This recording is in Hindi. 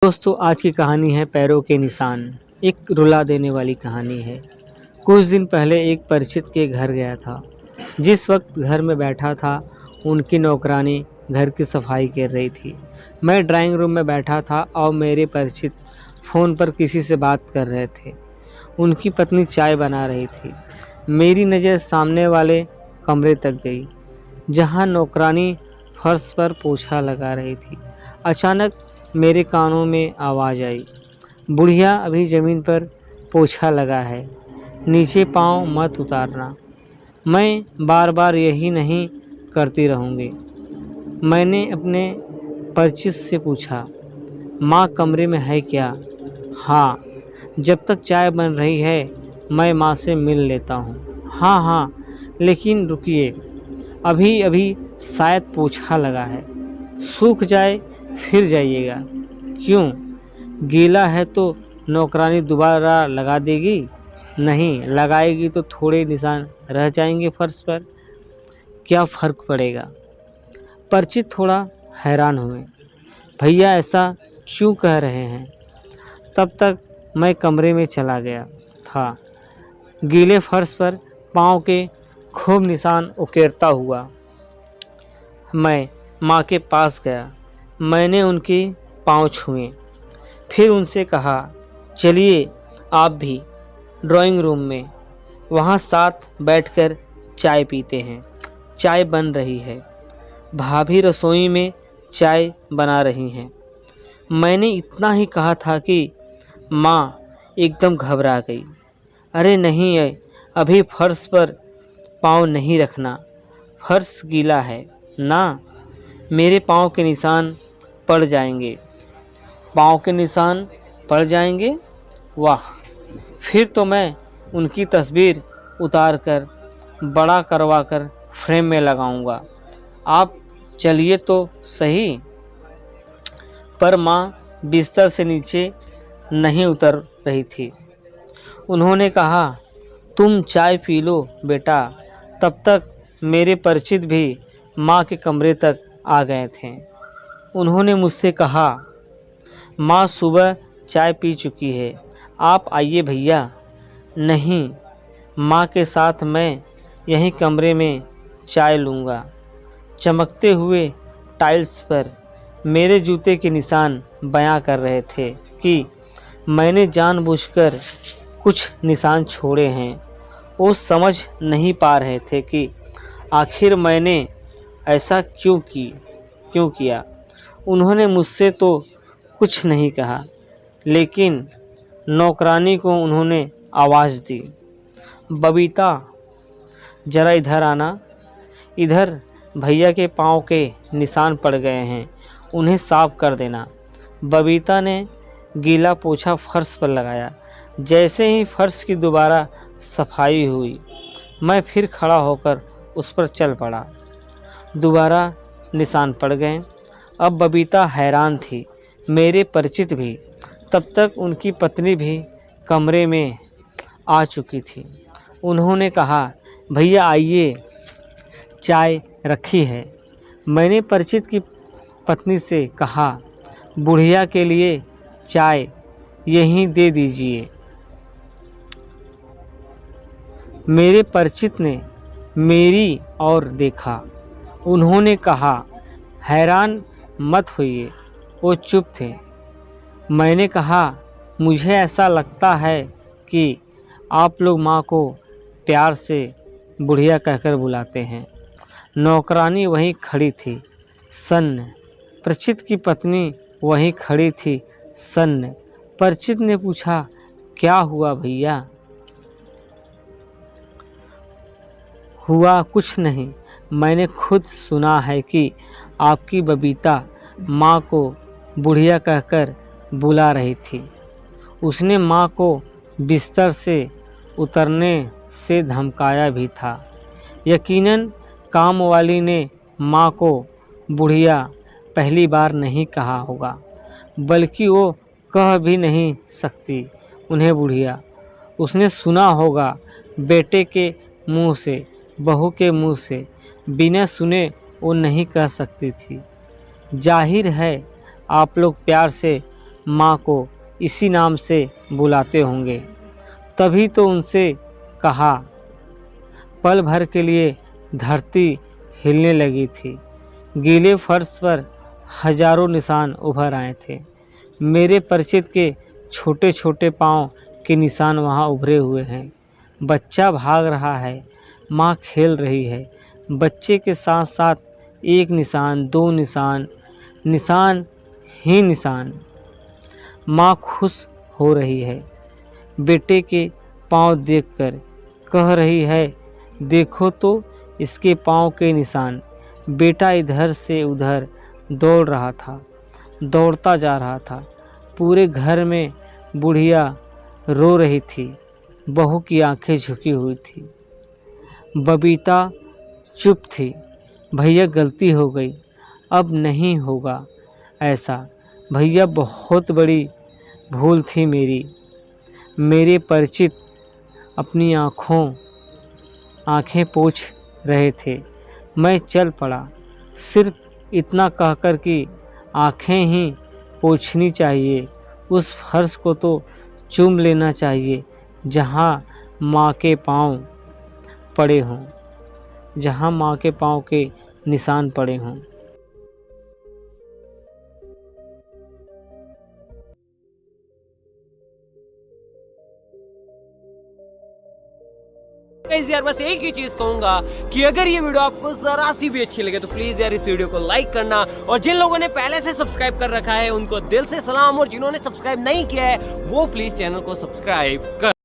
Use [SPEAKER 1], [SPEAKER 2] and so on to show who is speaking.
[SPEAKER 1] दोस्तों, आज की कहानी है पैरों के निशान। एक रुला देने वाली कहानी है। कुछ दिन पहले एक परिचित के घर गया था। जिस वक्त घर में बैठा था, उनकी नौकरानी घर की सफाई कर रही थी। मैं ड्राइंग रूम में बैठा था और मेरे परिचित फ़ोन पर किसी से बात कर रहे थे। उनकी पत्नी चाय बना रही थी। मेरी नज़र सामने वाले कमरे तक गई, जहाँ नौकरानी फर्श पर पोछा लगा रही थी। अचानक मेरे कानों में आवाज़ आई, बुढ़िया अभी ज़मीन पर पोछा लगा है, नीचे पाँव मत उतारना। मैं बार बार यही नहीं करती रहूँगी। मैंने अपने परिचित से पूछा, माँ कमरे में है क्या? हाँ, जब तक चाय बन रही है मैं माँ से मिल लेता हूँ। हाँ हाँ, लेकिन रुकिए, अभी अभी शायद पोछा लगा है, सूख जाए फिर जाइएगा। क्यों, गीला है तो नौकरानी दोबारा लगा देगी? नहीं लगाएगी तो थोड़े निशान रह जाएंगे फर्श पर, क्या फ़र्क पड़ेगा? परिचित थोड़ा हैरान हुए। भैया ऐसा क्यों कह रहे हैं? तब तक मैं कमरे में चला गया था, गीले फर्श पर पाँव के खूब निशान उकेरता हुआ। मैं माँ के पास गया। मैंने उनके पाँव छुए, फिर उनसे कहा, चलिए आप भी ड्राइंग रूम में, वहाँ साथ बैठकर चाय पीते हैं। चाय बन रही है, भाभी रसोई में चाय बना रही हैं। मैंने इतना ही कहा था कि माँ एकदम घबरा गई। अरे नहीं है, अभी फर्श पर पाँव नहीं रखना, फर्श गीला है ना, मेरे पाँव के निशान पड़ जाएंगे। पाँव के निशान पड़ जाएंगे? वाह, फिर तो मैं उनकी तस्वीर उतार कर बड़ा करवा कर फ्रेम में लगाऊंगा। आप चलिए तो सही। पर माँ बिस्तर से नीचे नहीं उतर रही थी। उन्होंने कहा, तुम चाय पी लो बेटा। तब तक मेरे परिचित भी माँ के कमरे तक आ गए थे। उन्होंने मुझसे कहा, माँ सुबह चाय पी चुकी है, आप आइए भैया। नहीं, माँ के साथ मैं यहीं कमरे में चाय लूँगा। चमकते हुए टाइल्स पर मेरे जूते के निशान बयां कर रहे थे कि मैंने जानबूझकर कुछ निशान छोड़े हैं। वो समझ नहीं पा रहे थे कि आखिर मैंने ऐसा क्यों किया। उन्होंने मुझसे तो कुछ नहीं कहा, लेकिन नौकरानी को उन्होंने आवाज़ दी, बबीता ज़रा इधर आना। इधर भैया के पाँव के निशान पड़ गए हैं, उन्हें साफ कर देना। बबीता ने गीला पोछा फर्श पर लगाया। जैसे ही फर्श की दोबारा सफाई हुई, मैं फिर खड़ा होकर उस पर चल पड़ा। दोबारा निशान पड़ गए। अब बबीता हैरान थी, मेरे परिचित भी। तब तक उनकी पत्नी भी कमरे में आ चुकी थी। उन्होंने कहा, भैया आइए, चाय रखी है। मैंने परिचित की पत्नी से कहा, बुढ़िया के लिए चाय यहीं दे दीजिए। मेरे परिचित ने मेरी ओर देखा। उन्होंने कहा, हैरान मत होइए। वो चुप थे। मैंने कहा, मुझे ऐसा लगता है कि आप लोग माँ को प्यार से बुढ़िया कहकर बुलाते हैं। नौकरानी वहीं खड़ी थी, सन्न। परिचित की पत्नी वहीं खड़ी थी, सन्न। परिचित ने पूछा, क्या हुआ भैया? हुआ कुछ नहीं, मैंने खुद सुना है कि आपकी बबीता माँ को बुढ़िया कहकर बुला रही थी। उसने माँ को बिस्तर से उतरने से धमकाया भी था। यकीनन काम वाली ने माँ को बुढ़िया पहली बार नहीं कहा होगा, बल्कि वो कह भी नहीं सकती उन्हें बुढ़िया। उसने सुना होगा बेटे के मुंह से, बहू के मुंह से, बिना सुने वो नहीं कह सकती थी। जाहिर है आप लोग प्यार से माँ को इसी नाम से बुलाते होंगे। तभी तो उनसे कहा। पल भर के लिए धरती हिलने लगी थी। गीले फर्श पर हजारों निशान उभर आए थे। मेरे परिचित के छोटे छोटे पाँव के निशान वहाँ उभरे हुए हैं। बच्चा भाग रहा है, माँ खेल रही है। बच्चे के साथ साथ एक निशान, दो निशान, निशान ही निशान। माँ खुश हो रही है बेटे के पाँव देखकर, कह रही है, देखो तो इसके पाँव के निशान। बेटा इधर से उधर दौड़ रहा था, दौड़ता जा रहा था। पूरे घर में बुढ़िया रो रही थी। बहू की आंखें झुकी हुई थी। बबीता चुप थी। भैया गलती हो गई, अब नहीं होगा ऐसा। भैया बहुत बड़ी भूल थी मेरी। मेरे परिचित अपनी आंखें पोंछ रहे थे। मैं चल पड़ा, सिर्फ इतना कहकर कि आंखें ही पोंछनी चाहिए, उस फर्श को तो चूम लेना चाहिए जहाँ माँ के पाँव पड़े हों, जहाँ माँ के पाँव के निशान पड़े हों।
[SPEAKER 2] गाइस यार बस एक ही चीज कहूंगा कि अगर ये वीडियो आपको जरा सी भी अच्छी लगे तो प्लीज यार इस वीडियो को लाइक करना, और जिन लोगों ने पहले से सब्सक्राइब कर रखा है उनको दिल से सलाम, और जिन्होंने सब्सक्राइब नहीं किया है वो प्लीज चैनल को सब्सक्राइब कर